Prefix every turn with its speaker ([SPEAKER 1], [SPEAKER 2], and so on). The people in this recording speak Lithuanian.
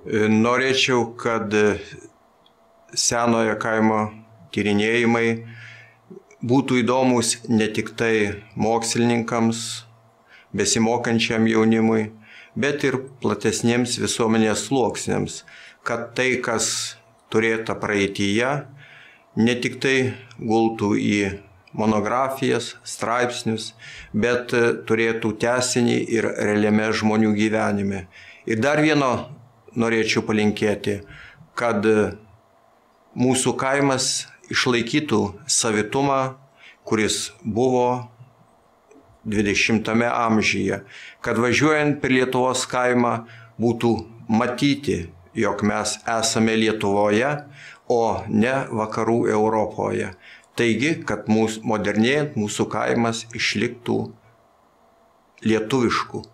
[SPEAKER 1] Norėčiau, kad senojo kaimo tyrinėjimai būtų įdomus ne tik tai mokslininkams, besimokančiam jaunimui, bet ir platesniems visuomenės sluoksniams, kad tai, kas turėta praeityje, ne tik tai gultų į monografijas, straipsnius, bet turėtų tęsinį ir realiame žmonių gyvenime. Ir dar vieno norėčiau palinkėti, kad mūsų kaimas išlaikytų savitumą, kuris buvo 20-ame amžiuje, kad važiuojant per Lietuvos kaimą būtų matyti, jog mes esame Lietuvoje, o ne vakarų Europoje. Taigi, kad modernėjant mūsų kaimas išliktų lietuvišku.